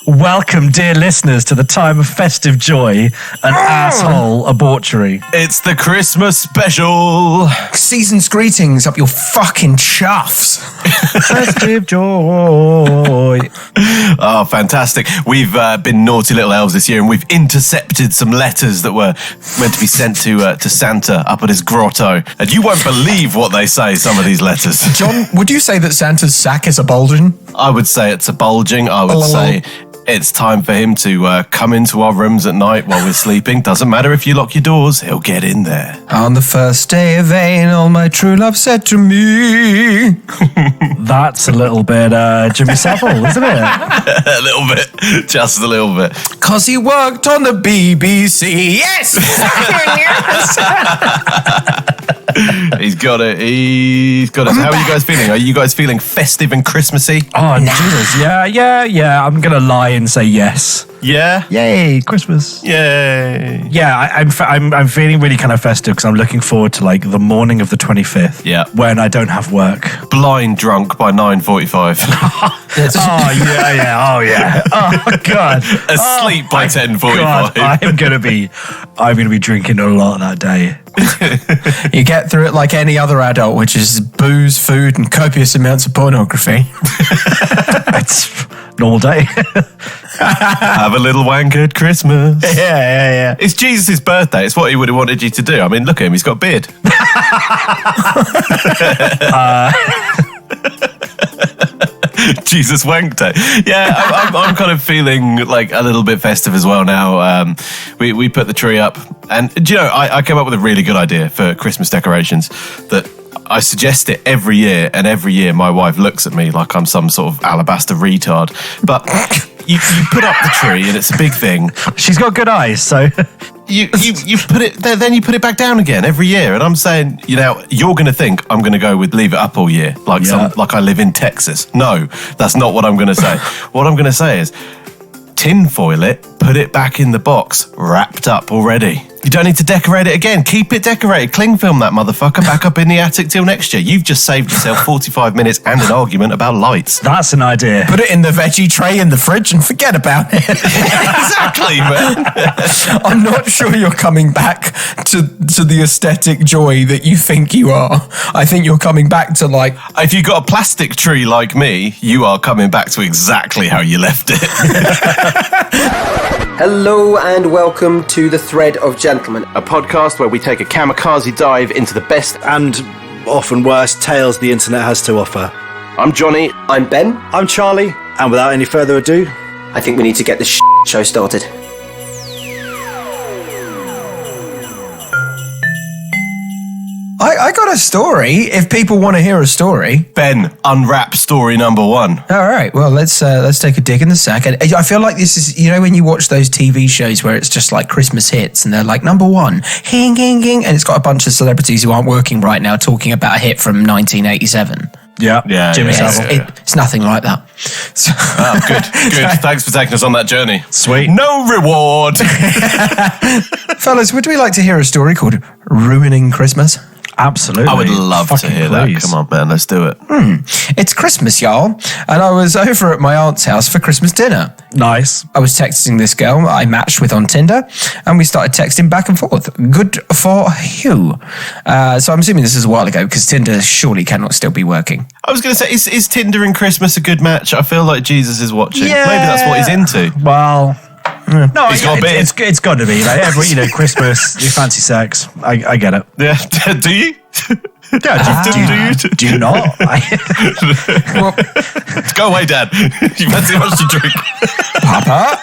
Welcome, dear listeners, to the time of festive joy and asshole abortory. It's the Christmas special. Season's greetings up your fucking chuffs. Festive joy. Oh, fantastic. We've been naughty little elves this year, and we've intercepted some letters that were meant to be sent to Santa up at his grotto. And you won't believe what they say, some of these letters. John, would you say that Santa's sack is a bulging? I would say it's a bulging. I would say it's time for him to come into our rooms at night while we're sleeping. Doesn't matter if you lock your doors, he'll get in there. On the first day of Vain, all my true love said to me. That's a little bit Jimmy Savile, isn't it? A little bit. Just a little bit. 'Cause he worked on the BBC. Yes! He's got it. He's got it. How are you guys feeling? Are you guys feeling festive and Christmassy? Oh, Jesus. Yeah. I'm going to lie and say yes. Yeah? Yay, Christmas. Yay. Yeah, I'm feeling really kind of festive because I'm looking forward to like the morning of the 25th. Yeah. When I don't have work. Blind drunk by 9:45. Oh yeah. Oh God. Asleep by 10:45. God, I'm gonna be drinking a lot that day. You get through it like any other adult, which is booze, food, and copious amounts of pornography. It's normal day. Have a little wank at Christmas. Yeah. It's Jesus' birthday. It's what he would have wanted you to do. I mean, look at him. He's got a beard. Jesus wank day. Yeah, I'm kind of feeling like a little bit festive as well now. We put the tree up, and do you know, I came up with a really good idea for Christmas decorations that I suggest it every year, and every year my wife looks at me like I'm some sort of alabaster retard. But you put up the tree, and it's a big thing. She's got good eyes, so You put it there, then you put it back down again every year, and I'm saying, you're going to think I'm going to go with leave it up all year, like I live in Texas. No, that's not what I'm going to say. What I'm going to say is tinfoil it, put it back in the box, wrapped up already. You don't need to decorate it again. Keep it decorated. Cling film that motherfucker back up in the attic till next year. You've just saved yourself 45 minutes and an argument about lights. That's an idea. Put it in the veggie tray in the fridge and forget about it. Exactly, man. I'm not sure you're coming back to the aesthetic joy that you think you are. I think you're coming back to like... If you've got a plastic tree like me, you are coming back to exactly how you left it. Hello and welcome to The Thread of Gentlemen, a podcast where we take a kamikaze dive into the best and often worse tales the internet has to offer. I'm Johnny. I'm Ben. I'm Charlie, and without any further ado, I think we need to get this show started. I got a story, if people want to hear a story. Ben, unwrap story number 1. All right, well, let's take a dig in the sack. And I feel like this is, when you watch those TV shows where it's just like Christmas hits and they're like, number 1, hing, hing, hing, and it's got a bunch of celebrities who aren't working right now talking about a hit from 1987. Yeah. Jimmy Savile. It's nothing like that. So, Good. Thanks for taking us on that journey. Sweet. No reward. fellas, would we like to hear a story called Ruining Christmas? Absolutely. I would love to hear that. Come on, man, let's do it. It's Christmas, y'all, and I was over at my aunt's house for Christmas dinner. Nice. I was texting this girl I matched with on Tinder, and we started texting back and forth. Good for you. So I'm assuming this is a while ago, because Tinder surely cannot still be working. I was going to say, is Tinder and Christmas a good match? I feel like Jesus is watching. Yeah. Maybe that's what he's into. Well... No, He's got a beard. It's got to be like every, Christmas, you fancy sex. I get it. Yeah, do you? Yeah, do you not? Well, Go away, Dad. You've had too much to drink. Papa?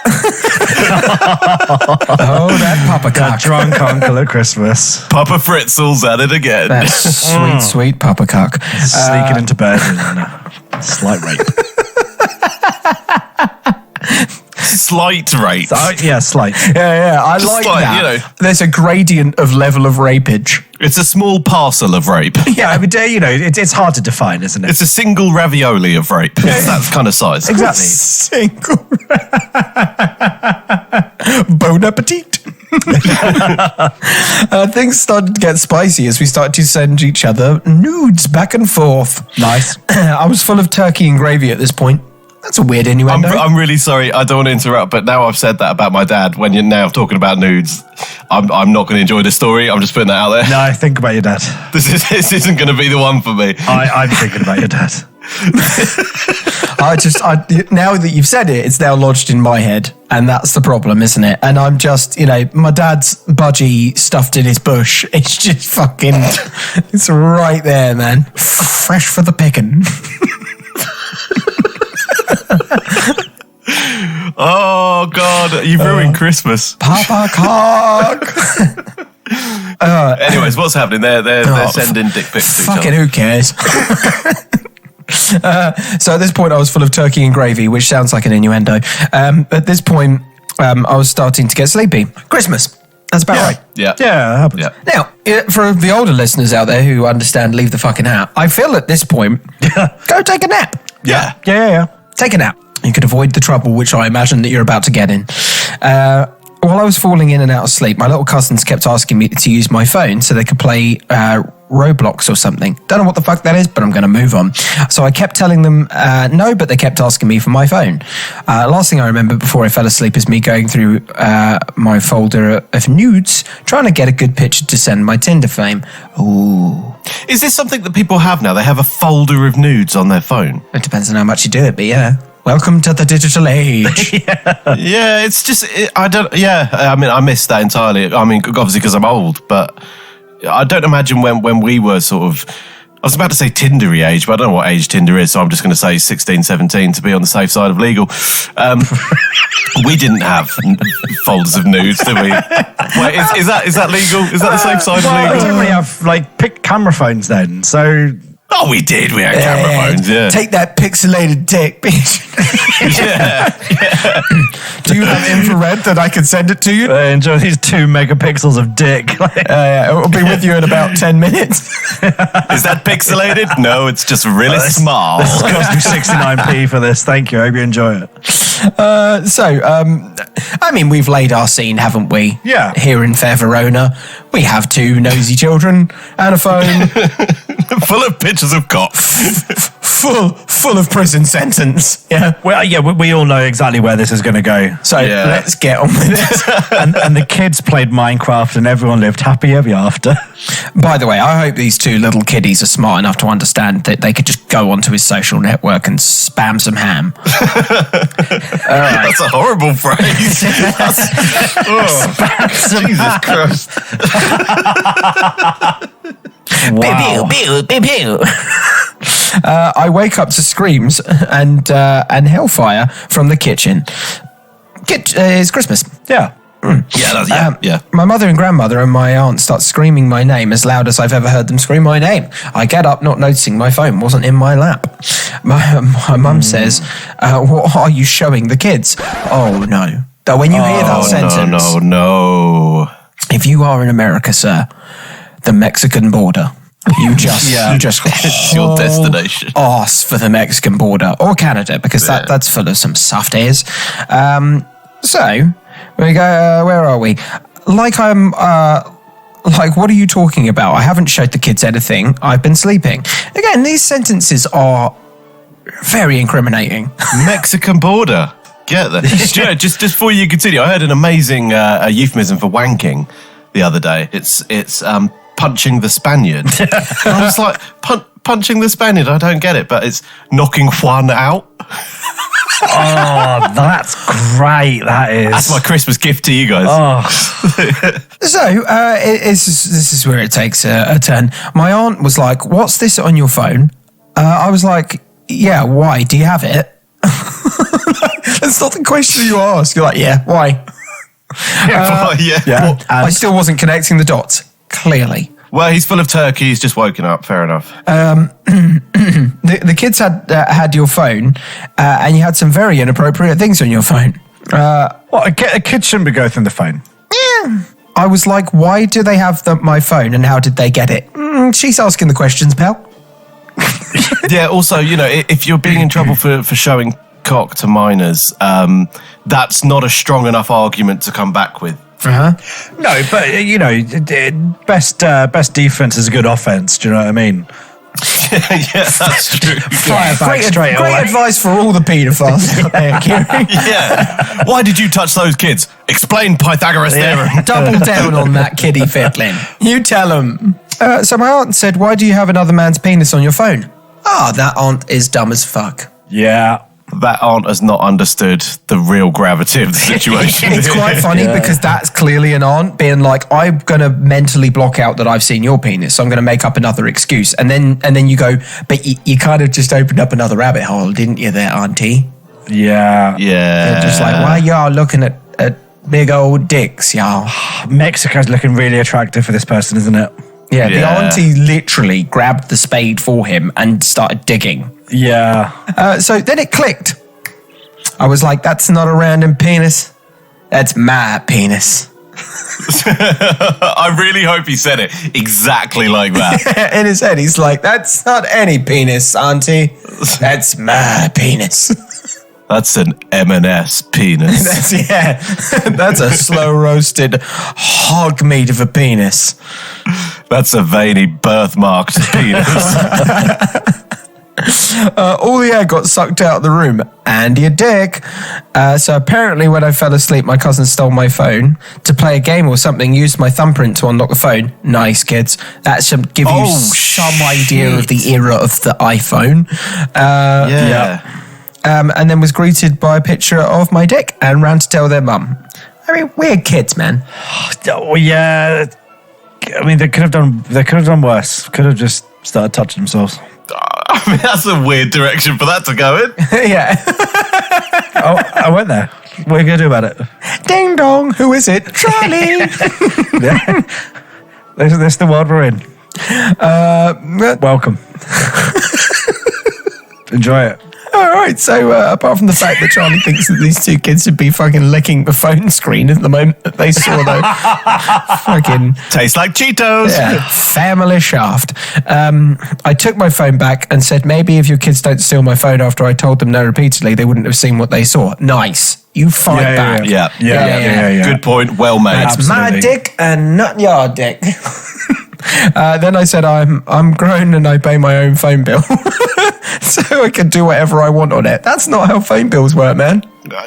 Oh, that Papa That cock. drunk uncle at Christmas. Papa Fritzel's at it again. That sweet Papa cock. Sneaking into bed and a slight rape. Slight rate. Slight. Yeah, I Just like like, that. There's a gradient of level of rapage. It's a small parcel of rape. Yeah, but it's hard to define, isn't it? It's a single ravioli of rape. It's that kind of size. Exactly. Single. Bon appetit. Things started to get spicy as we started to send each other nudes back and forth. Nice. I was full of turkey and gravy at this point. That's a weird innuendo. I'm really sorry. I don't want to interrupt, but now I've said that about my dad. When you're now talking about nudes, I'm not going to enjoy this story. I'm just putting that out there. No, think about your dad. This isn't going to be the one for me. I'm thinking about your dad. Now that you've said it, it's now lodged in my head, and that's the problem, isn't it? And I'm just, my dad's budgie stuffed in his bush. It's just fucking, it's right there, man. Fresh for the picking. Oh God, you've ruined Christmas. Papa cock. Anyways, what's happening? They're sending dick pics to each Fucking other. who cares? So at this point, I was full of turkey and gravy, which sounds like an innuendo. At this point, I was starting to get sleepy. Christmas. That's about right. Yeah. Yeah, it happens. Yeah. Now, for the older listeners out there who understand leave the fucking hat, I feel at this point, go take a nap. Yeah. Yeah. Take a nap. You could avoid the trouble which I imagine that you're about to get in. While I was falling in and out of sleep, my little cousins kept asking me to use my phone so they could play Roblox or something. Don't know what the fuck that is, but I'm going to move on. So I kept telling them no, but they kept asking me for my phone. Last thing I remember before I fell asleep is me going through my folder of nudes, trying to get a good picture to send my Tinder fame. Ooh. Is this something that people have now? They have a folder of nudes on their phone. It depends on how much you do it, but yeah. Welcome to the digital age. Yeah, it's just, I don't, yeah, I mean, I miss that entirely. I mean, obviously because I'm old, but I don't imagine when we were sort of, I was about to say Tindery age, but I don't know what age Tinder is, so I'm just going to say 16, 17 to be on the safe side of legal. We didn't have folders of nudes, did we? Wait, is that legal? Is that the safe side Well, we of didn't legal? really have camera phones then, so Oh, we did. We had camera phones, yeah. Take that pixelated dick, bitch. Yeah. Do you have infrared that I can send it to you? enjoy these 2 megapixels of dick. It will be with you in about 10 minutes. Is that pixelated? No, it's just really small. This cost me 69p for this. Thank you. I hope you enjoy it. I mean, we've laid our scene, haven't we? Yeah. Here in fair Verona, we have 2 nosy children and a phone Full of pictures of cocks. full of prison sentence. Yeah. Well, yeah, we all know exactly where this is going to go. So Yeah. let's get on with it. and the kids played Minecraft and everyone lived happy ever after. By the way, I hope these 2 little kiddies are smart enough to understand that they could just go onto his social network and spam some ham. That's a horrible phrase. Jesus Christ. Wow. I wake up to screams and hellfire from the kitchen. It's Christmas. Yeah. Yeah. My mother and grandmother and my aunt start screaming my name as loud as I've ever heard them scream my name. I get up, not noticing my phone wasn't in my lap. My mum says, what are you showing the kids? Oh, no. When you hear that sentence, No. if you are in America, sir, the Mexican border, you just It's your destination. arse for the Mexican border or Canada, because that's full of some soft ears. So we go. Where are we? What are you talking about? I haven't showed the kids anything. I've been sleeping. Again, these sentences are very incriminating. Mexican border. Get that. Stuart, just before you continue, I heard an amazing euphemism for wanking the other day. It's punching the Spaniard. And I was like, punching the Spaniard? I don't get it, but it's knocking Juan out. Oh, that's great. That is. That's my Christmas gift to you guys. Oh, So this is where it takes a turn. My aunt was like, "What's this on your phone?" I was like, "Yeah, why? Do you have it?" That's not the question you ask. You're like, "Yeah, why?" yeah. I still wasn't connecting the dots. Clearly, Well, he's full of turkey. He's just woken up. Fair enough. the kids had your phone, and you had some very inappropriate things on your phone. what? A kid shouldn't be going through the phone. I was like, "Why do they have my phone, and how did they get it?" She's asking the questions, pal. Yeah, also, if you're being in trouble for showing cock to minors, that's not a strong enough argument to come back with. Uh-huh. No, but best defense is a good offense. Do you know what I mean? Yeah, that's true. Fire back straight Great away. advice for all the paedophiles out there, Kieran. Yeah. Why did you touch those kids? Explain Pythagoras' theorem. Double down on that kiddie fiddling. You tell him. So my aunt said, why do you have another man's penis on your phone? That aunt is dumb as fuck. Yeah. That aunt has not understood the real gravity of the situation. It's quite funny because that's clearly an aunt being like, I'm going to mentally block out that I've seen your penis, so I'm going to make up another excuse. And then you go, but you kind of just opened up another rabbit hole, didn't you there, auntie? Yeah. Yeah. They're just like, why y'all looking at big old dicks, y'all? Mexico's looking really attractive for this person, isn't it? Yeah, the Yeah. auntie literally grabbed the spade for him and started digging. Yeah. So then it clicked. I was like, that's not a random penis. That's my penis. I really hope he said it exactly like that. In his head, he's like, that's not any penis, auntie. That's my penis. That's an M&S penis. That's a slow roasted hog meat of a penis. That's a veiny birthmarked penis. All the air got sucked out of the room and your dick. So apparently when I fell asleep, my cousin stole my phone to play a game or something, used my thumbprint to unlock the phone. Nice, kids. That should give you some idea of the era of the iPhone. Yeah. And then was greeted by a picture of my dick and ran to tell their mum. I mean, weird kids, man. Oh, yeah. I mean, they could have done worse. Could have just started touching themselves. I mean, that's a weird direction for that to go in. Yeah. Oh, I went there. What are you going to do about it? Ding dong. Who is it? Charlie. Yeah. This is the world we're in. Welcome. Enjoy it. All right. So apart from the fact that Charlie thinks that these two kids should be fucking licking the phone screen at the moment that they saw though. Fucking Tastes like Cheetos. yeah, family shaft. I took my phone back and said, maybe if your kids don't steal my phone after I told them no repeatedly, they wouldn't have seen what they saw. Nice. You fight back. Yeah. Good point. Well made. It's my Absolutely. dick and not your dick. Then I said, I'm grown and I pay my own phone bill. So I can do whatever I want on it. That's not how phone bills work, man.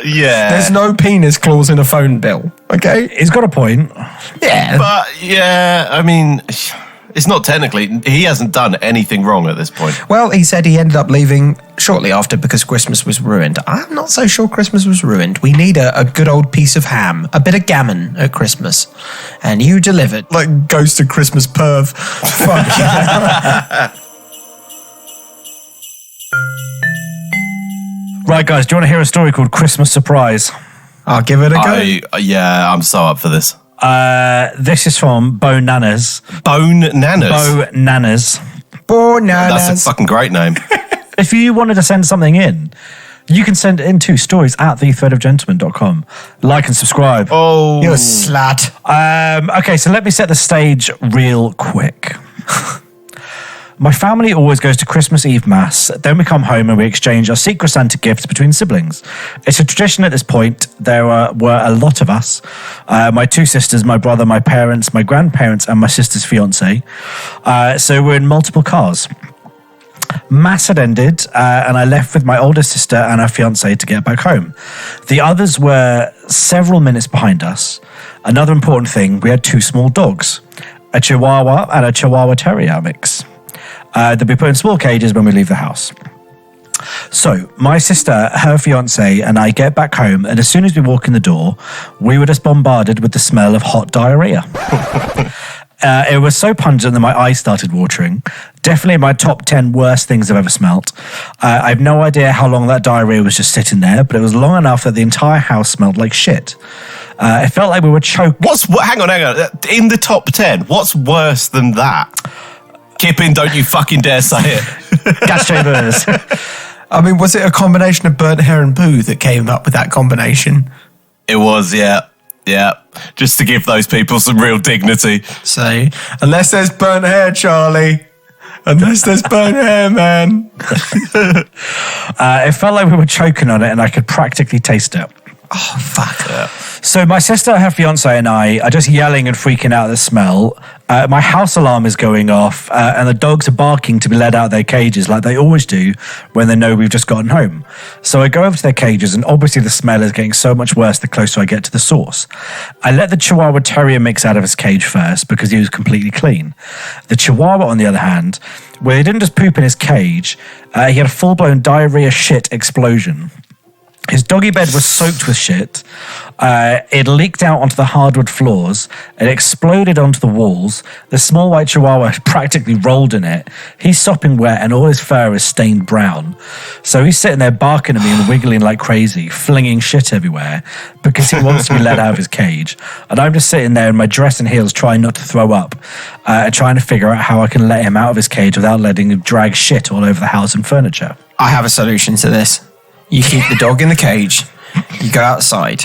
Yeah. There's no penis clause in a phone bill, okay? He's got a point. Yeah. But yeah, I mean, it's not technically, he hasn't done anything wrong at this point. Well, he said he ended up leaving shortly after because Christmas was ruined. I'm not so sure Christmas was ruined. We need a good old piece of ham, a bit of gammon at Christmas. And you delivered. Like Ghost of Christmas perv. Fuck yeah. Right, guys, do you want to hear a story called Christmas Surprise? I'll give it a go. I'm so up for this. This is from Bo Nanas. Bone Nanas. Bo Nanas. Bananas. That's a fucking great name. If you wanted to send something in, you can send it in to stories@thethreadofgentleman.com. Like and subscribe. Oh. You slut. Okay, so let me set the stage real quick. My family always goes to Christmas Eve Mass. Then we come home and we exchange our Secret Santa gifts between siblings. It's a tradition at this point. There were a lot of us. My two sisters, my brother, my parents, my grandparents, and my sister's fiance. So we're in multiple cars. Mass had ended, and I left with my older sister and her fiance to get back home. The others were several minutes behind us. Another important thing, we had two small dogs, a Chihuahua and a Chihuahua Terrier mix. They'll be put in small cages when we leave the house. So my sister, her fiance, and I get back home, and as soon as we walk in the door, we were just bombarded with the smell of hot diarrhea. It was so pungent that my eyes started watering. Definitely my top 10 worst things I've ever smelt. I have no idea how long that diarrhea was just sitting there, but it was long enough that the entire house smelled like shit. It felt like we were choked. Hang on. In the top 10, what's worse than that? Kipping, don't you fucking dare say it. Gas chambers. I mean, was it a combination of burnt hair and poo that came up with that combination? It was, yeah. Just to give those people some real dignity. So, unless there's burnt hair, Charlie. Unless there's burnt hair, man. It felt like we were choking on it and I could practically taste it. Oh, fuck. Yeah. So my sister, her fiance, and I are just yelling and freaking out at the smell. My house alarm is going off, and the dogs are barking to be let out of their cages like they always do when they know we've just gotten home. So I go over to their cages, and obviously the smell is getting so much worse the closer I get to the source. I let the Chihuahua Terrier mix out of his cage first because he was completely clean. The Chihuahua, on the other hand, well, he didn't just poop in his cage, he had a full-blown diarrhea shit explosion. His doggy bed was soaked with shit. It leaked out onto the hardwood floors. It exploded onto the walls. The small white Chihuahua practically rolled in it. He's sopping wet and all his fur is stained brown. So he's sitting there barking at me and wiggling like crazy, flinging shit everywhere because he wants to be let out of his cage. And I'm just sitting there in my dress and heels trying not to throw up, trying to figure out how I can let him out of his cage without letting him drag shit all over the house and furniture. I have a solution to this. You keep the dog in the cage, you go outside,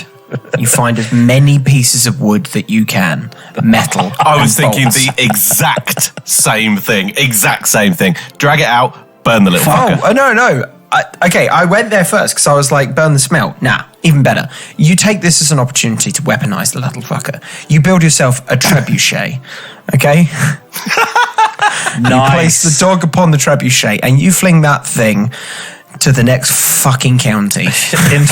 you find as many pieces of wood that you can, metal. I was thinking the exact same thing. Drag it out, burn the little fucker. Oh, no. I went there first because I was like, burn the smell. Nah, even better. You take this as an opportunity to weaponize the little fucker. You build yourself a trebuchet, okay? Nice. You place the dog upon the trebuchet and you fling that thing to the next fucking county. Into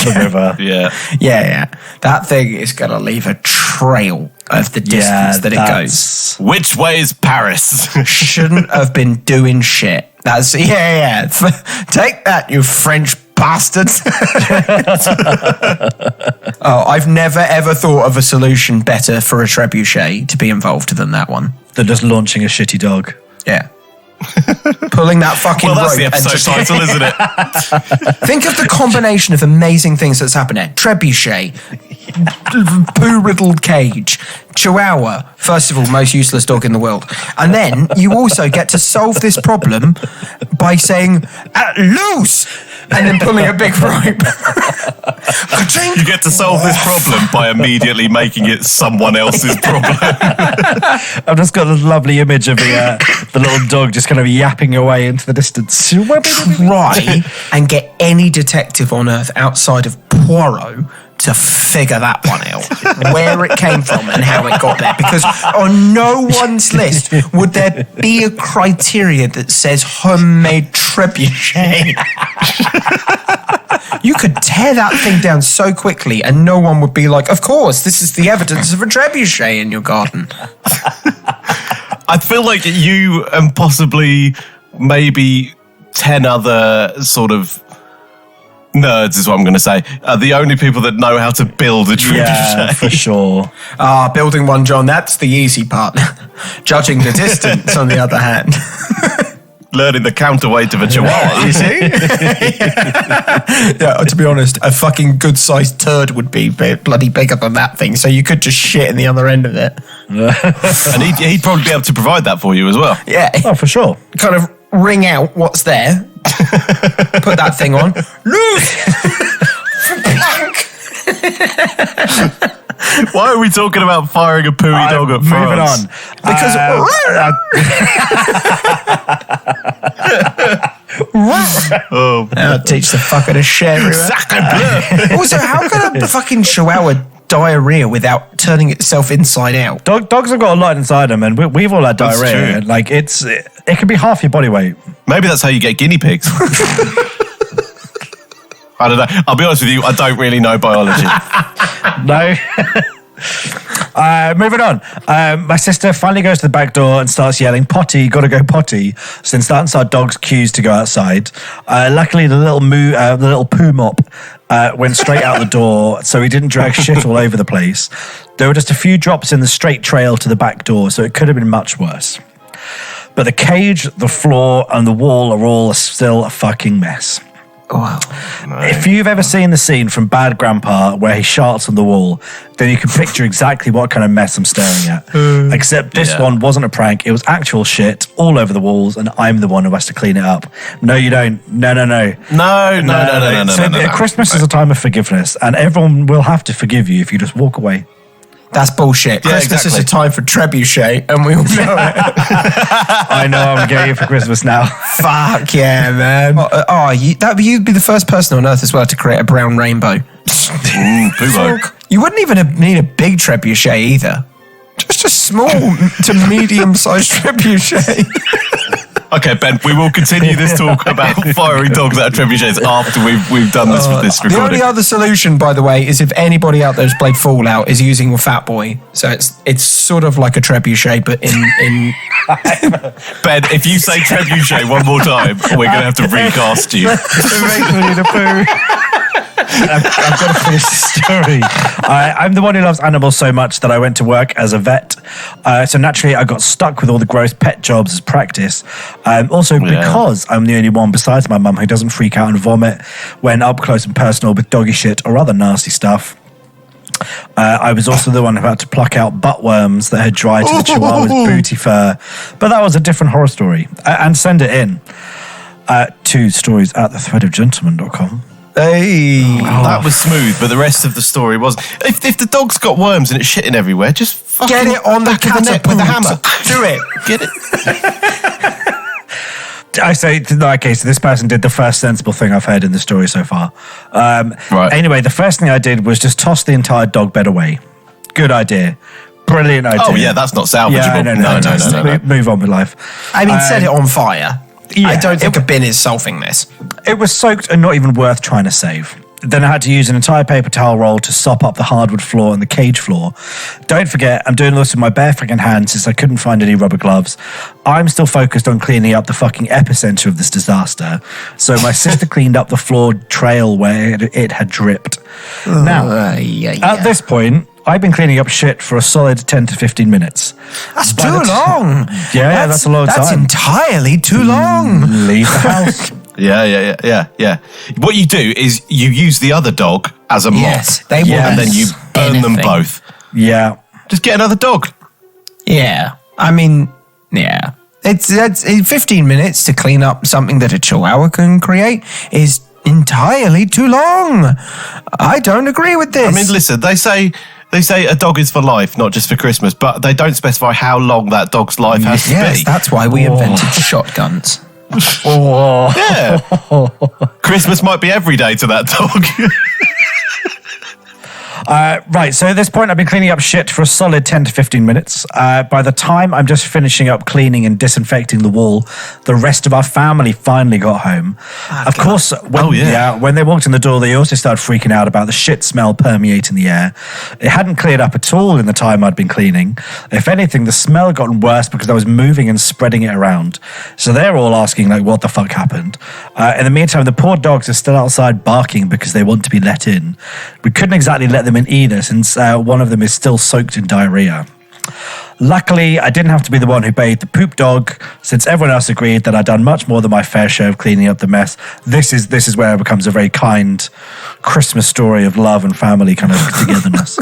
the river. Yeah. That thing is going to leave a trail of the distance that it goes. Which way is Paris? Shouldn't have been doing shit. That's, Take that, you French bastards. I've never ever thought of a solution better for a trebuchet to be involved than that one. Than just launching a shitty dog. Yeah. Pulling that fucking that's rope. the episode title, isn't it? Think of the combination of amazing things that's happened there. Trebuchet, poo-riddled cage, Chihuahua, first of all, most useless dog in the world. And then you also get to solve this problem by saying, loose, and then pulling a big rope. You get to solve this problem by immediately making it someone else's problem. I've just got this lovely image of the little dog just kind of yapping away into the distance. Try and get any detective on earth outside of Poirot to figure that one out, where it came from and how it got there. Because on no one's list would there be a criteria that says homemade trebuchet. You could tear that thing down so quickly and no one would be like, of course, this is the evidence of a trebuchet in your garden. I feel like you and possibly maybe 10 other sort of nerds is what I'm going to say, are the only people that know how to build a trebuchet. Yeah, for sure. Building one, John, that's the easy part. Judging the distance, on the other hand. Learning the counterweight of a Chihuahua. You see? Yeah, to be honest, a fucking good-sized turd would be bloody bigger than that thing, so you could just shit in the other end of it. And he'd probably be able to provide that for you as well. Yeah. Oh, for sure. Kind of wring out what's there, put that thing on, Why are we talking about firing a pooey dog at Moving France? on. Because I'll teach the fucker to share. Also, how can a fucking Chihuahua diarrhea without turning itself inside out? Dogs have got a lot inside them, and we've all had That's diarrhea. true. Like it can be half your body weight. Maybe that's how you get guinea pigs. I don't know. I'll be honest with you, I don't really know biology. No. Moving on. My sister finally goes to the back door and starts yelling, "Potty, gotta go potty," since that's our dog's cues to go outside. Luckily, the little poo mop went straight out the door, so he didn't drag shit all over the place. There were just a few drops in the straight trail to the back door, so it could have been much worse. But the cage, the floor, and the wall are all still a fucking mess. Wow. If you've ever seen the scene from Bad Grandpa where he sharts on the wall, then you can picture exactly what kind of mess I'm staring at. Except this one wasn't a prank. It was actual shit all over the walls, and I'm the one who has to clean it up. No, you don't. No. No. Christmas is a time of forgiveness, and everyone will have to forgive you if you just walk away. That's bullshit. Yeah, Christmas exactly. is a time for trebuchet, and we all know it. I know I'm getting it for Christmas now. Fuck yeah, man. You'd be the first person on earth as well to create a brown rainbow. Poobo. You wouldn't even need a big trebuchet either. Just a small to medium-sized trebuchet. Okay, Ben, we will continue this talk about firing dogs out of trebuchets after we've done this with this The recording. only other solution, by the way, is if anybody out there who's played Fallout is using a Fat Boy. So it's sort of like a trebuchet, but in Ben, if you say trebuchet one more time, we're going to have to recast you. It makes me need a poo. I've got to finish the story. I'm the one who loves animals so much that I went to work as a vet. So naturally, I got stuck with all the gross pet jobs as practice. Also, because I'm the only one besides my mum who doesn't freak out and vomit when up close and personal with doggy shit or other nasty stuff. I was also the one who had to pluck out butt worms that had dried to the chihuahua's booty fur. But that was a different horror story. And send it in to stories@thethreadofgentleman.com. Hey. That was smooth, but the rest of the story wasn't. If the dog's got worms and it's shitting everywhere, just fucking Get it on the back of the neck with a hammer. Do it. Get it. I say, okay, so this person did the first sensible thing I've heard in the story so far. Right. Anyway, the first thing I did was just toss the entire dog bed away. Good idea. Brilliant idea. Oh, yeah, that's not salvageable. No. Move on with life. I mean, set it on fire. Yeah, I don't think a bin is solving this. It was soaked and not even worth trying to save. Then I had to use an entire paper towel roll to sop up the hardwood floor and the cage floor. Don't forget, I'm doing this with my bare freaking hands since I couldn't find any rubber gloves. I'm still focused on cleaning up the fucking epicenter of this disaster. So my sister cleaned up the floor trail where it had dripped. Now, at this point, I've been cleaning up shit for a solid 10 to 15 minutes. That's too long. Yeah, that's a long time. That's entirely too long. Leave the house. Yeah. What you do is you use the other dog as a Yes, mop, they will. and then you burn them Anything. both. Yeah. Just get another dog. Yeah. I mean, yeah. It's 15 minutes to clean up something that a chihuahua can create is entirely too long. I don't agree with this. I mean, listen, they say a dog is for life, not just for Christmas, but they don't specify how long that dog's life has to yes, be. that's why we invented shotguns. Yeah. Christmas might be every day to that dog. Right, so at this point, I've been cleaning up shit for a solid 10 to 15 minutes. By the time I'm just finishing up cleaning and disinfecting the wall, the rest of our family finally got home. Of course, when they walked in the door, they also started freaking out about the shit smell permeating the air. It hadn't cleared up at all in the time I'd been cleaning. If anything, the smell had gotten worse because I was moving and spreading it around. So they're all asking, like, what the fuck happened? In the meantime, the poor dogs are still outside barking because they want to be let in. We couldn't exactly let them in either, since one of them is still soaked in diarrhea. Luckily, I didn't have to be the one who bathed the poop dog, since everyone else agreed that I'd done much more than my fair share of cleaning up the mess. This is where it becomes a very kind Christmas story of love and family kind of togetherness.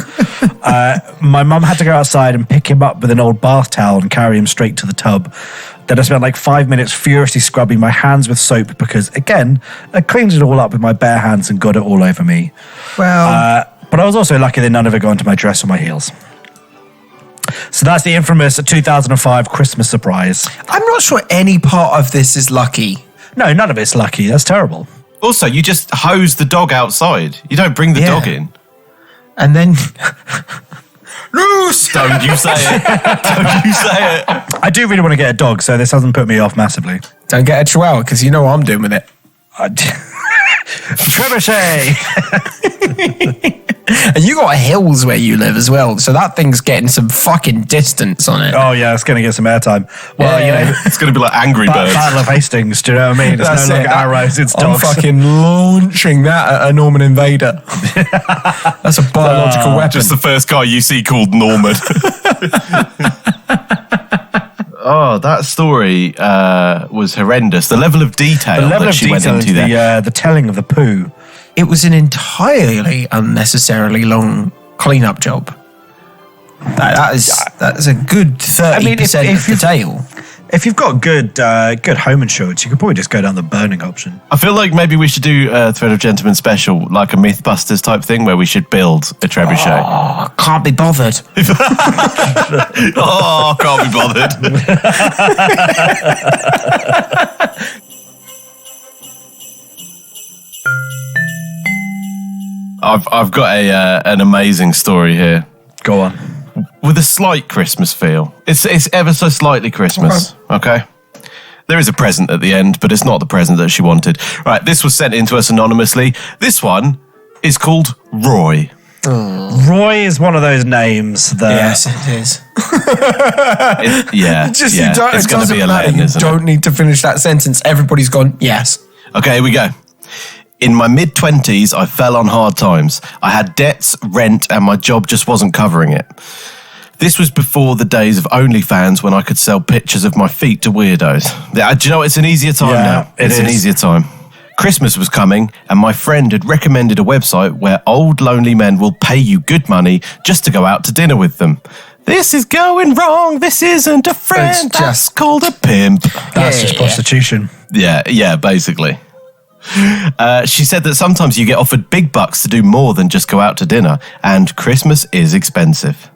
My mum had to go outside and pick him up with an old bath towel and carry him straight to the tub. Then I spent like 5 minutes furiously scrubbing my hands with soap because, again, I cleaned it all up with my bare hands and got it all over me. Well, But I was also lucky that none of it got into my dress or my heels. So that's the infamous 2005 Christmas surprise. I'm not sure any part of this is lucky. No, none of it's lucky. That's terrible. Also, you just hose the dog outside. You don't bring the dog in. And then... Loose! Don't you say it. Don't you say it. I do really want to get a dog, so this hasn't put me off massively. Don't get a chihuahua, because you know what I'm doing with it. Trebuchet! And you got hills where you live as well, so that thing's getting some fucking distance on it. Oh, yeah, it's going to get some airtime. Well, Yeah. you know, It's going to be like Angry Birds. Battle of Hastings, do you know what I mean? It's That's no it. longer arrows, it's I'm dogs. fucking launching that at a Norman invader. That's a biological weapon. Just the first guy you see called Norman. Oh, that story was horrendous. The level of detail The level that of she went detail into is there. the telling of the poo. It was an entirely unnecessarily long cleanup job. That is a good 30% of the tale. If you've got good home insurance, you could probably just go down the burning option. I feel like maybe we should do a Thread of Gentlemen special, like a Mythbusters type thing, where we should build a trebuchet. Oh, can't be bothered. Oh, can't be bothered. I've got an amazing story here. Go on. With a slight Christmas feel. It's ever so slightly Christmas, okay? There is a present at the end, but it's not the present that she wanted. Right, this was sent in to us anonymously. This one is called Roy. Roy is one of those names that... Yes, it is. It's going to be a Latin, isn't it? You don't need to finish that sentence. Everybody's gone, yes. Okay, here we go. In my mid-20s, I fell on hard times. I had debts, rent, and my job just wasn't covering it. This was before the days of OnlyFans when I could sell pictures of my feet to weirdos. Do you know what? It's an easier time now. It's an easier time. Christmas was coming, and my friend had recommended a website where old lonely men will pay you good money just to go out to dinner with them. This is going wrong. This isn't a friend. That's called a pimp. That's just prostitution. Yeah, basically. She said that sometimes you get offered big bucks to do more than just go out to dinner, and Christmas is expensive.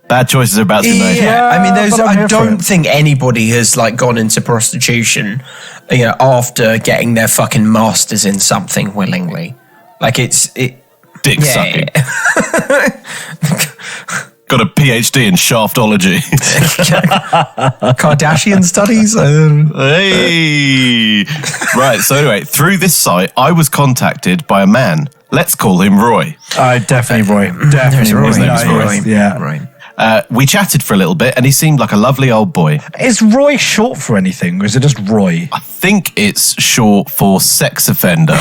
Bad choices are about to be made. Yeah, I mean, I don't think anybody has gone into prostitution, after getting their fucking masters in something willingly. Dick sucking. Got a PhD in shaftology. Kardashian studies. Hey, right. So anyway, through this site, I was contacted by a man. Let's call him Roy. Definitely Roy. Definitely Roy. His name is Roy. Yeah. Right. We chatted for a little bit, and he seemed like a lovely old boy. Is Roy short for anything, or is it just Roy? I think it's short for sex offender.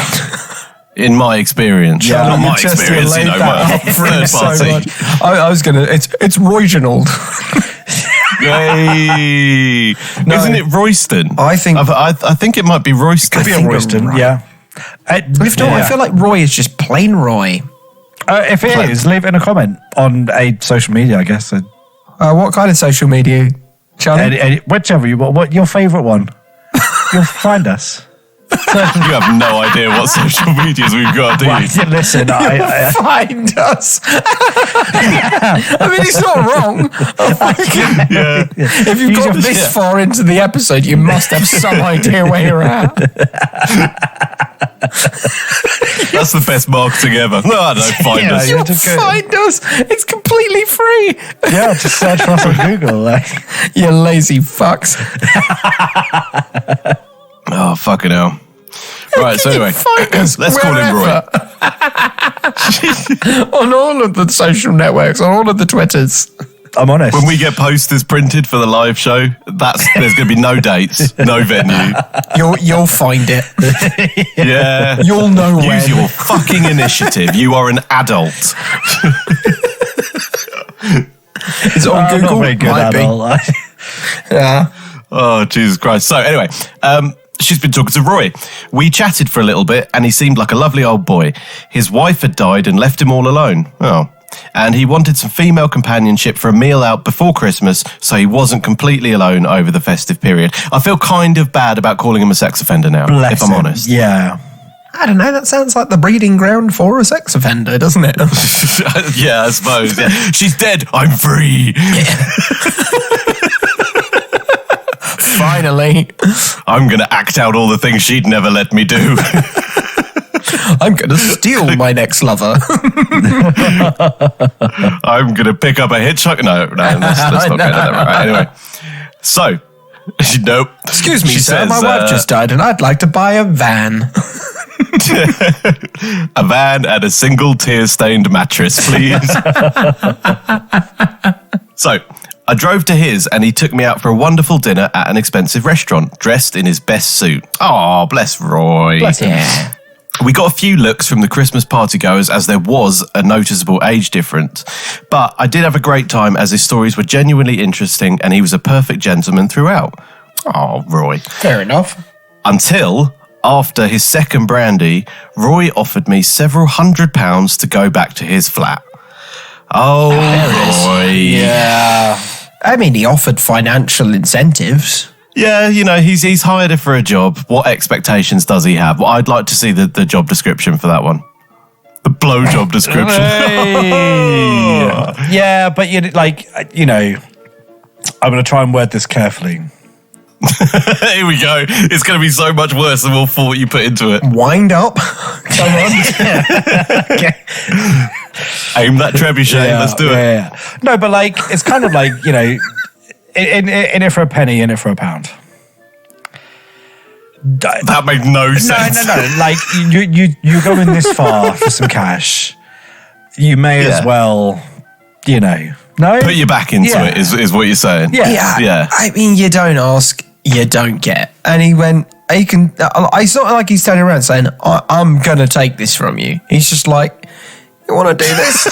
In my experience. Yeah, not my experience, third party. I was going to... It's Royginald. Yay! No, isn't it Royston? I think it might be Royston. Could be a Royston, right. Yeah. If not, I feel like Roy is just plain Roy. If it is, leave it in a comment on a social media, I guess. What kind of social media, Charlie? Whichever you want. What your favourite one? You'll find us. You have no idea what social medias we've got, do you? Listen, I find us. I mean, it's not wrong. If you've got this far into the episode, you must have some idea where you're at. That's the best marketing ever. No, I don't find us. You'll find us. It's completely free. Yeah, just search for us on Google. You lazy fucks. Oh, fucking hell. Right, so anyway, let's call him Roy. On all of the social networks, on all of the Twitters. I'm honest. When we get posters printed for the live show, there's going to be no dates, no venue. You'll find it. Yeah. You'll know when. Use your fucking initiative. You are an adult. It's on Google. Not very good adult. Yeah. Oh, Jesus Christ. So anyway, she's been talking to Roy. We chatted for a little bit, and he seemed like a lovely old boy. His wife had died and left him all alone. Oh. And he wanted some female companionship for a meal out before Christmas, so he wasn't completely alone over the festive period. I feel kind of bad about calling him a sex offender now, if I'm honest. Yeah. I don't know, that sounds like the breeding ground for a sex offender, doesn't it? Yeah, I suppose. Yeah. She's dead. I'm free. Finally. I'm going to act out all the things she'd never let me do. I'm going to steal my next lover. I'm going to pick up a hitchhiker. No, let's not get that right. Anyway, so, nope. Excuse me, She sir, says, my wife just died and I'd like to buy a van. A van and a single tear-stained mattress, please. So, I drove to his and he took me out for a wonderful dinner at an expensive restaurant, dressed in his best suit. Oh, bless Roy. Bless him. Yeah. We got a few looks from the Christmas partygoers as there was a noticeable age difference. But I did have a great time as his stories were genuinely interesting and he was a perfect gentleman throughout. Oh, Roy. Fair enough. Until, after his second brandy, Roy offered me several £100 to go back to his flat. Oh, Roy. Yeah. I mean, he offered financial incentives. Yeah, you know, he's hired her for a job. What expectations does he have? Well, I'd like to see the job description for that one. The blowjob description. Yeah, but I'm going to try and word this carefully. Here we go. It's going to be so much worse than all thought you put into it. Wind up. Come on. Okay. Aim that trebuchet. Let's do it. Yeah. No, but like, it's kind of like, you know, in it for a penny, in it for a pound. That made no sense. No. Like, you're going this far for some cash. You may as well, you know. No? Put your back into it is what you're saying. Yeah. I mean, you don't ask, you don't get. And he went, it's not like he's turning around saying, I'm going to take this from you. He's just like, you want to do this?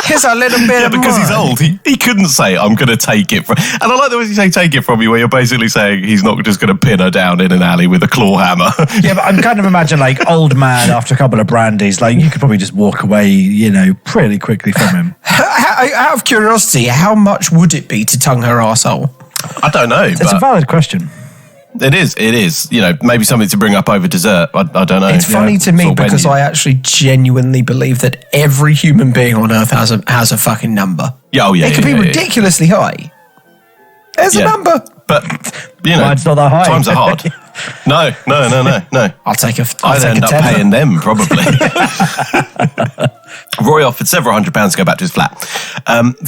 Here's a little bit of because he's mine. old. He couldn't say, I'm going to take it from... And I like the way you say take it from you, where you're basically saying he's not just going to pin her down in an alley with a claw hammer. Yeah, but I'm kind of imagine like old man after a couple of brandies, like you could probably just walk away, you know, pretty quickly from him. Out of curiosity, how much would it be to tongue her arsehole? I don't know. It's a valid question. It is. You know, maybe something to bring up over dessert. I don't know. It's funny to me because I actually genuinely believe that every human being on Earth has a fucking number. Yeah, It could be ridiculously high. There's a number. But, you know, Mine's not that high. times are hard. No. I'll take a I'd end up tenner. paying them, probably. Roy offered several £100s to go back to his flat.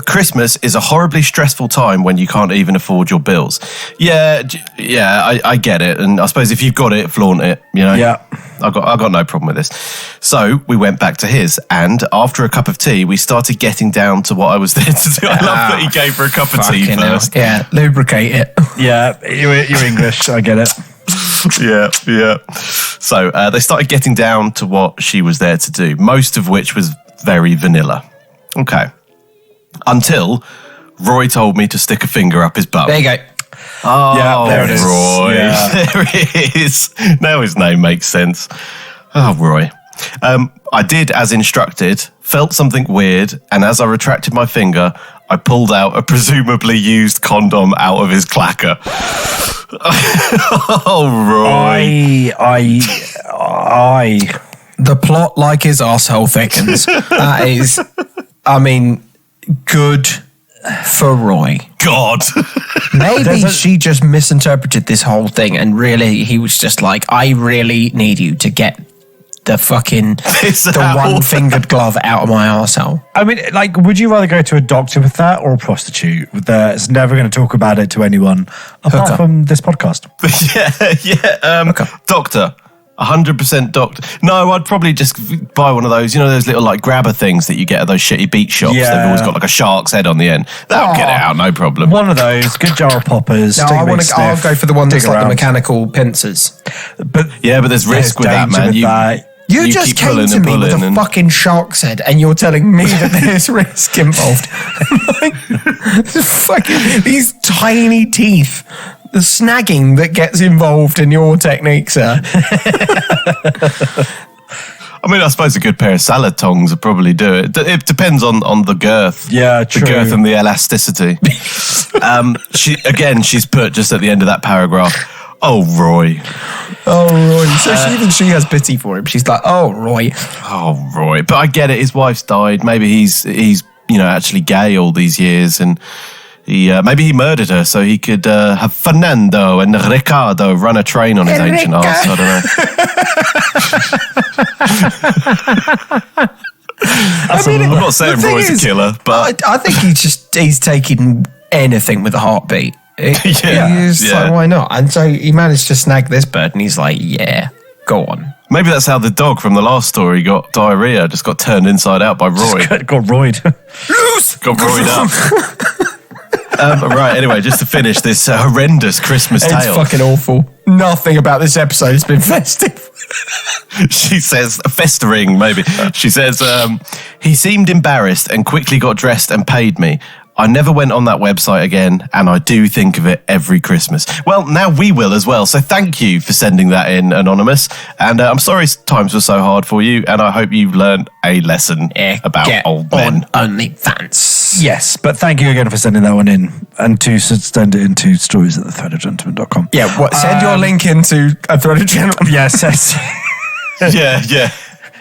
Christmas is a horribly stressful time when you can't even afford your bills. Yeah, I get it. And I suppose if you've got it, flaunt it, you know? Yeah. I got no problem with this. So we went back to his, and after a cup of tea, we started getting down to what I was there to do. I love that he gave her a cup of tea first. Yeah, lubricate it. Yeah, you're English. I get it. Yeah. So they started getting down to what she was there to do, most of which was very vanilla. Okay. Until Roy told me to stick a finger up his butt. There you go. Oh, Yeah, there it is. Roy. Yeah. There it is. Now his name makes sense. Oh, Roy. I did as instructed, felt something weird, and as I retracted my finger, I pulled out a presumably used condom out of his clacker. Oh, Roy. The plot, like his arsehole, thickens. That is, I mean, good for Roy. God. Maybe she just misinterpreted this whole thing and really he was just like, I really need you to get the fucking the one-fingered glove out of my arsehole. I mean, like, would you rather go to a doctor with that or a prostitute that's never going to talk about it to anyone apart Hooker. from this podcast? Yeah. Doctor. 100% doctor. No, I'd probably just buy one of those, you know, those little like grabber things that you get at those shitty beach shops. Yeah. They've always got like a shark's head on the end. That'll get it out, no problem. One of those, good jar of poppers. No, take a I'll big sniff, go for the one that's dig like the around. mechanical pincers. But Yeah, but there's risk with that, danger man. with that. You You just keep came pulling to and me with pulling a and- fucking shark's head and you're telling me that there's risk involved. Fucking these tiny teeth. The snagging that gets involved in your technique, sir. I mean, I suppose a good pair of salad tongs would probably do it. It depends on the girth. Yeah, The true. girth and the elasticity. She's put just at the end of that paragraph, oh, Roy. Oh, Roy. So she has pity for him. She's like, oh, Roy. Oh, Roy. But I get it. His wife's died. Maybe he's actually gay all these years, and maybe he murdered her so he could have Fernando and Ricardo run a train on his ancient arse. I don't know. I'm not saying the thing Roy's is, a killer, but I think he's taking anything with a heartbeat. He's like, why not? And so he managed to snag this bird, and he's like, yeah, go on. maybe that's how the dog from the last story got diarrhea, just got turned inside out by Roy. Got roid. Got roid up. Right, anyway, just to finish this horrendous Christmas It's tale. fucking awful. Nothing about this episode has been festive. She says, festering, maybe. She says, he seemed embarrassed and quickly got dressed and paid me. I never went on that website again, and I do think of it every Christmas. Well, now we will as well. So thank you for sending that in, Anonymous. And I'm sorry times were so hard for you, and I hope you've learned a lesson about Get old men. on OnlyFans. Yes, but thank you again for sending that one in and to send it into stories@thethreadofgentleman.com. Yeah, send your link into a thread of gentleman. Yes, yes. Yeah.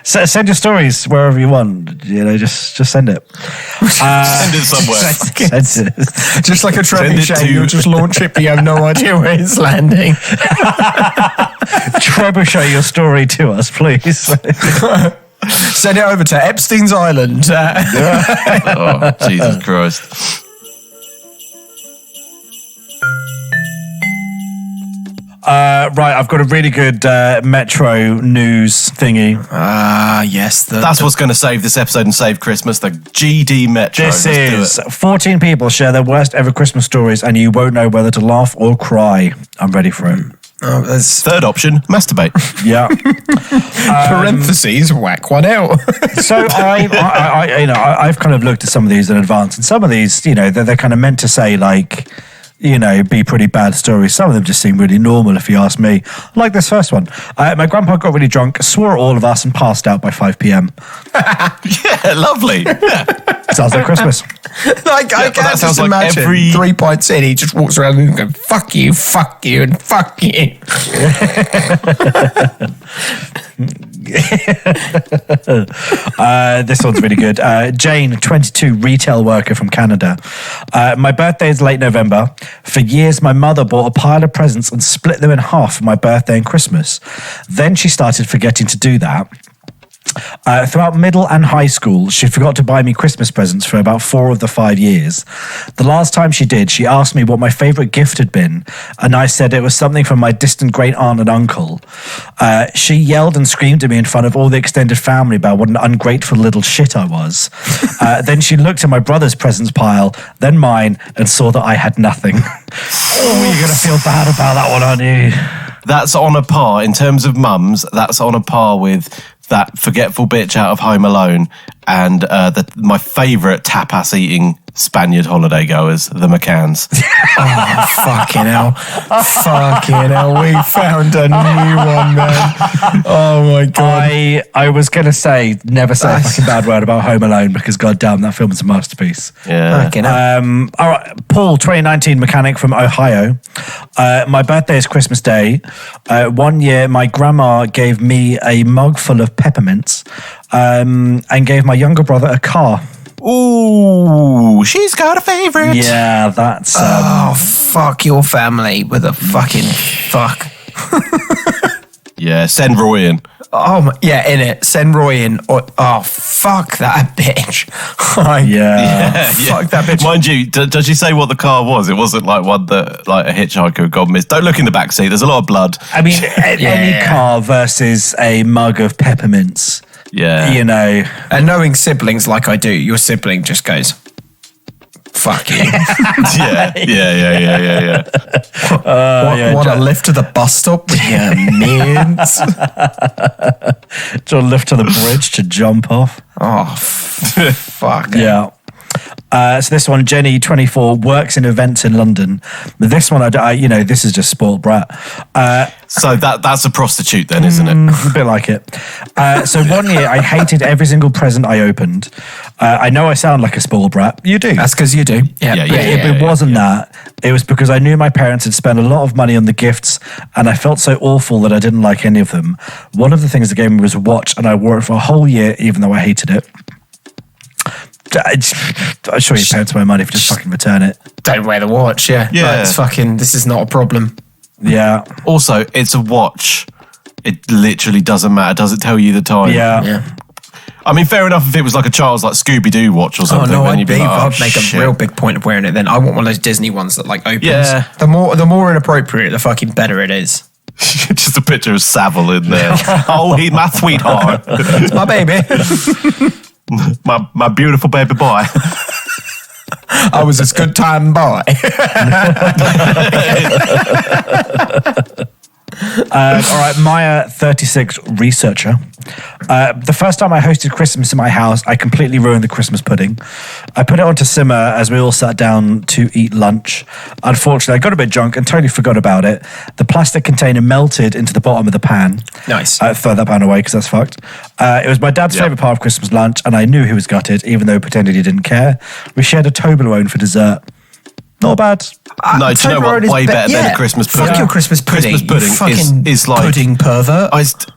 Send your stories wherever you want. Just send it. Send it somewhere. Send it. Just like a trebuchet, to- you'll just launch it, but you have no idea where it's landing. Trebuchet your story to us, please. Send it over to Epstein's Island. Oh, Jesus Christ. Right, I've got a really good Metro news thingy. Yes. That's what's going to save this episode and save Christmas. The GD Metro. This Let's do is it. 14 people share their worst ever Christmas stories, and you won't know whether to laugh or cry. I'm ready for it. Third option, masturbate. Yeah. Parentheses, whack one out. So I've kind of looked at some of these in advance, and some of these, they're kind of meant to say like, be pretty bad stories. Some of them just seem really normal, if you ask me. Like this first one. My grandpa got really drunk, swore at all of us, and passed out by 5 p.m. Yeah, lovely. Yeah. Sounds like Christmas. I can't that sounds just like imagine every- 3 pints in, he just walks around and goes, fuck you, and fuck you. This one's really good. Jane, 22, retail worker from Canada. My birthday is late November. For years, my mother bought a pile of presents and split them in half for my birthday and Christmas. Then she started forgetting to do that. Throughout middle and high school, she forgot to buy me Christmas presents for about 4 of the 5 years. The last time she did, she asked me what my favourite gift had been, and I said it was something from my distant great aunt and uncle. She yelled and screamed at me in front of all the extended family about what an ungrateful little shit I was. Then she looked at my brother's presents pile, then mine, and saw that I had nothing. Oh, you're going to feel bad about that one, aren't you? That's on a par, in terms of mums, that's on a par with that forgetful bitch out of Home Alone and my favourite tapas eating Spaniard holiday goers, the McCanns. Oh, fucking hell. Fucking hell. We found a new one, man. Oh, my God. I was going to say, never say a fucking bad word about Home Alone because, goddamn, that film is a masterpiece. Yeah. Fucking hell. All right, Paul, 2019 mechanic from Ohio. My birthday is Christmas Day. 1 year, my grandma gave me a mug full of peppermints and gave my younger brother a car. Ooh, she's got a favourite. Yeah, that's... Oh, fuck your family with a fucking fuck. Yeah, send Roy in. Oh, yeah, in it. Send Roy in. Oh, fuck that bitch. Yeah. Fuck that bitch. Mind you, does she say what the car was? It wasn't like one that like a hitchhiker had gone missed. Don't look in the back seat. There's a lot of blood. I mean, any car versus a mug of peppermints. Yeah. And knowing siblings like I do, your sibling just goes, fuck you. yeah. What a lift to the bus stop with your mints. To a lift to the bridge to jump off. Oh, fuck. Yeah. So this one, Jenny, 24, works in events in London. But this one, this is just spoiled brat. So that's a prostitute then, isn't it? A bit like it. So 1 year, I hated every single present I opened. I know I sound like a spoiled brat. You do. That's because you do. Yeah, But it wasn't that. It was because I knew my parents had spent a lot of money on the gifts, and I felt so awful that I didn't like any of them. One of the things they gave me was a watch, and I wore it for a whole year, even though I hated it. I show your parents my money if you just fucking return it. Don't wear the watch, yeah. Yeah. It's fucking, this is not a problem. Yeah. Also, it's a watch. It literally doesn't matter. Does it tell you the time? Yeah. I mean, fair enough if it was like a child's like Scooby-Doo watch or Oh something. no, then you'd be like, I'd make shit. a real big point of wearing it then. I want one of those Disney ones that like opens. Yeah. The more inappropriate, the fucking better it is. Just a picture of Savile in there. Oh, he's my sweetheart. It's my baby. my beautiful baby boy. I was this good time boy. All right, Maya, 36, researcher. The first time I hosted Christmas in my house, I completely ruined the Christmas pudding. I put it on to simmer as we all sat down to eat lunch. Unfortunately, I got a bit drunk and totally forgot about it. The plastic container melted into the bottom of the pan. Nice. Throw that pan away because that's fucked. It was my dad's favourite part of Christmas lunch, and I knew he was gutted, even though he pretended he didn't care. We shared a Toblerone for dessert. Not bad. No, do you know what? Way better than a Christmas pudding. Fuck your Christmas pudding. Christmas pudding is like pudding pervert.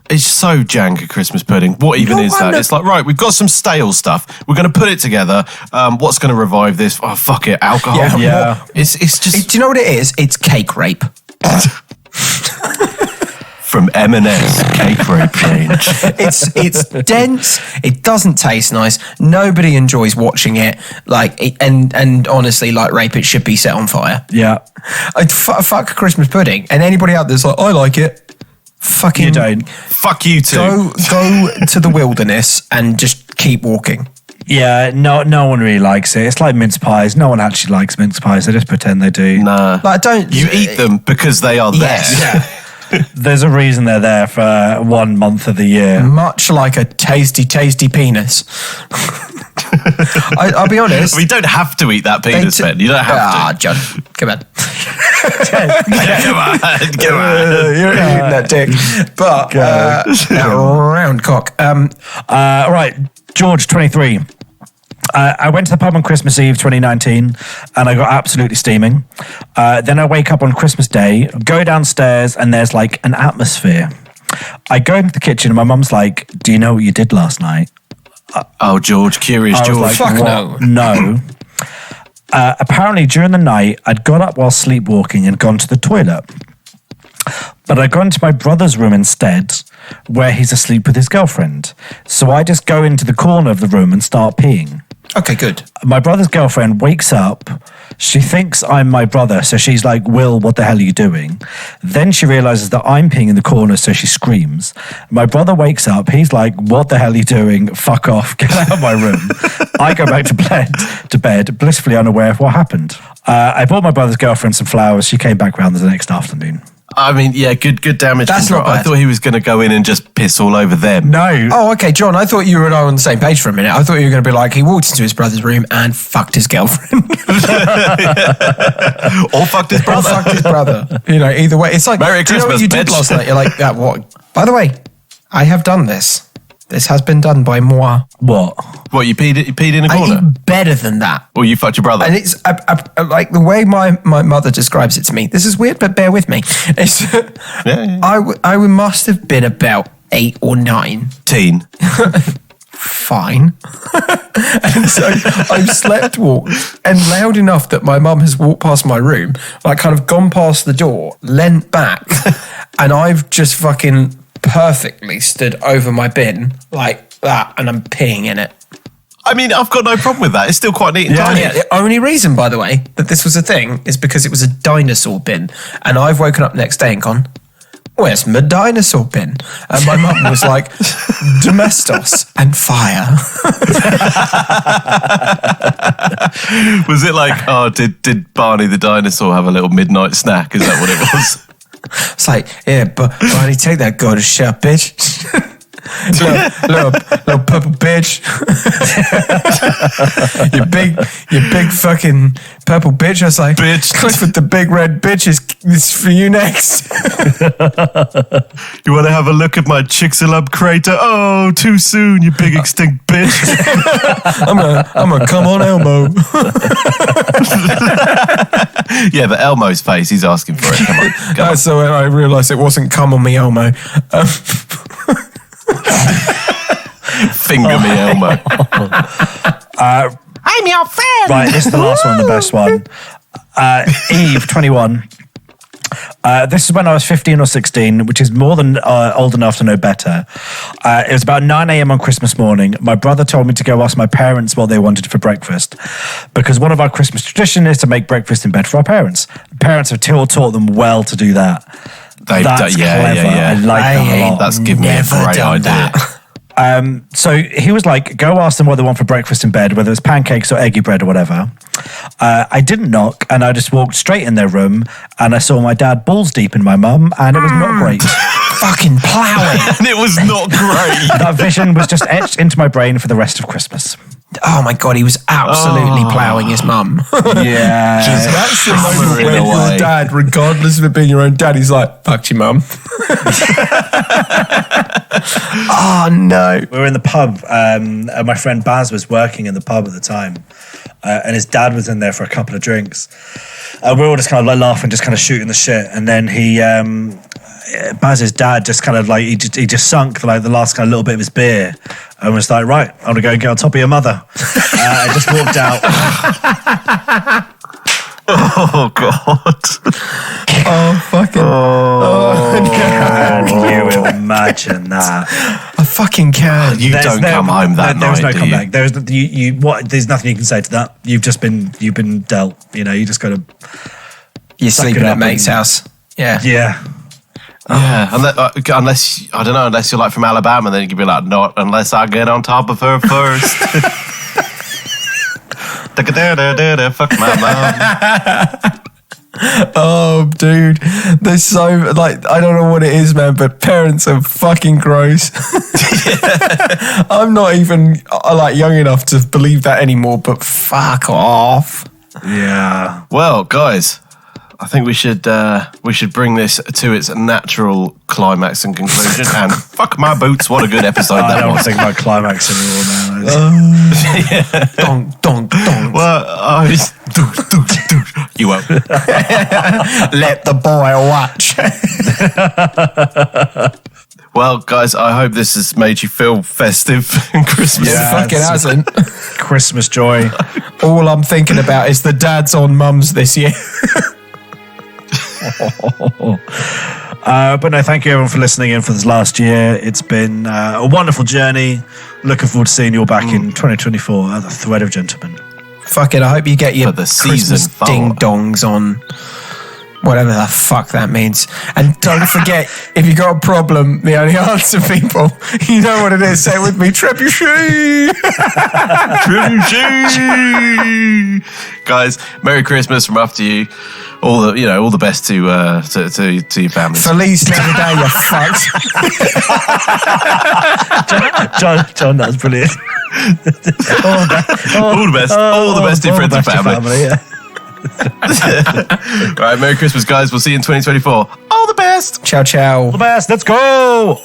It's so jank, a Christmas pudding. What even is that? It's like, right, we've got some stale stuff. We're going to put it together. What's going to revive this? Oh, fuck it, alcohol. Yeah. It's just... Do you know what it is? It's cake rape. From M&S cake rape range. It's dense. It doesn't taste nice. Nobody enjoys watching it. And honestly, like rape, it should be set on fire. Yeah. Fuck Christmas pudding. And anybody out there's like, I like it. Fucking You don't. Fuck you too. Go to the wilderness and just keep walking. Yeah, no one really likes it. It's like mince pies. No one actually likes mince pies. They just pretend they do. Nah. You eat them because they are there. Yes. There's a reason they're there for 1 month of the year. Much like a tasty penis. I'll be honest. We don't have to eat that penis, Ben. You don't have to. John, come on. Come on. You're eating that dick. But round cock. Right, George, 23. I went to the pub on Christmas Eve 2019 and I got absolutely steaming. Then I wake up on Christmas Day, go downstairs and there's like an atmosphere. I go into the kitchen and my mum's like, do you know what you did last night? Oh, George, curious I was George. like, Fuck what? no. No. Apparently during the night, I'd got up while sleepwalking and gone to the toilet. But I got into my brother's room instead, where he's asleep with his girlfriend. So I just go into the corner of the room and start peeing. Okay, good. My brother's girlfriend wakes up. She thinks I'm my brother, so she's like, Will, what the hell are you doing? Then she realizes that I'm peeing in the corner, so she screams. My brother wakes up. He's like, what the hell are you doing? Fuck off. Get out of my room. I go back to bed, blissfully unaware of what happened. I bought my brother's girlfriend some flowers. She came back round the next afternoon. I mean, yeah, good damage That's control. not bad. I thought he was going to go in and just piss all over them. No. Oh, okay, John, I thought you and I were on the same page for a minute. I thought you were going to be like, he walked into his brother's room and fucked his girlfriend. Or fucked his brother. Or fucked his brother. You know, either way. It's like, Merry do you know what Christmas, you did bitch. last night? You're like, what? By the way, I have done this. This has been done by moi. What? What, you peed in a I corner? eat better than that. Or you fucked your brother? And it's like the way my mother describes it to me. This is weird, but bear with me. It's, Yeah. I must have been about 8 or 9. Teen. Fine. And so I've slept walked and loud enough that my mum has walked past my room, like kind of gone past the door, leant back, and I've just fucking perfectly stood over my bin like that, and I'm peeing in it. I mean, I've got no problem with that. It's still quite neat and Oh, tidy. yeah. The only reason, by the way, that this was a thing is because it was a dinosaur bin, and I've woken up next day and gone, where's my dinosaur bin? And my mum was like, domestos and fire. Was it like, oh, did Barney the dinosaur have a little midnight snack? Is that what it was? It's like, yeah, but Barney, take that go to shop, bitch. little purple bitch. you big fucking purple bitch. I was like, Bitch. Cliff with the big red bitch is for you next. You want to have a look at my Chicxulub crater? Oh, too soon, you big extinct bitch. I'm gonna come on Elmo. Yeah, but Elmo's face, he's asking for it. Come on. Go on. So I realised it wasn't come on me Elmo. Finger me, Elmo. I'm your friend. Right, this is the last one, the best one. Eve, 21. This is when I was 15 or 16, which is more than old enough to know better. It was about 9 a.m. on Christmas morning. My brother told me to go ask my parents what they wanted for breakfast, because one of our Christmas traditions is to make breakfast in bed for our parents. Parents have taught them well to do that. That's clever. I like that a lot. That's given me a great idea. So he was like, go ask them what they want for breakfast in bed, whether it's pancakes or eggy bread or whatever. I didn't knock, and I just walked straight in their room, and I saw my dad balls deep in my mum, and it was not great. Fucking ploughing. And it was not great. That vision was just etched into my brain for the rest of Christmas. Oh my God, he was absolutely ploughing his mum. Yeah. That's the moment hammering when away. your dad, regardless of it being your own dad, he's like, fucked your mum. Oh no. We were in the pub, and my friend Baz was working in the pub at the time, and his dad was in there for a couple of drinks. We were all just kind of like laughing, just kind of shooting the shit, and then Baz's dad just kind of like he just sunk like the last kind of little bit of his beer, and was like, right, I'm gonna go and get on top of your mother. And just walked out. Oh God! Oh fucking! Can you imagine that? I fucking can. You don't come home that there was night, no do you? comeback. There was there's nothing you can say to that. You've been dealt. You know, you just got to. You're suck sleeping it at up mate's and- house. Yeah. Yeah, unless I don't know, unless you're like from Alabama, then you can be like, not unless I get on top of her first. Fuck my mom. Oh, dude, there's so like I don't know what it is, man, but parents are fucking gross. I'm not even like young enough to believe that anymore. But fuck off. Yeah. Well, guys, I think we should bring this to its natural climax and conclusion. And fuck my boots, what a good episode I that don't was. think about climax anymore, man. Donk, donk, donk. Well, you won't. Let the boy watch. Well, guys, I hope this has made you feel festive and Christmas. It fucking hasn't. Christmas joy. All I'm thinking about is the dads on mums this year. But no, thank you everyone for listening in for this last year. It's been a wonderful journey. Looking forward to seeing you all back in 2024 at the Thread of Gentlemen. Fuck it, I hope you get your For the season Christmas four. ding-dongs on whatever the fuck that means. And don't forget, if you got a problem, the only answer, people, you know what it is. Say it with me, Trebuchet! Trebuchet! Guys, Merry Christmas from up to you. All the best to your families. Feliz Navidad, you fucked. John, that was brilliant. All the best to your friends and family. Yeah. All right, Merry Christmas, guys. We'll see you in 2024. All the best. Ciao, ciao. All the best. Let's go.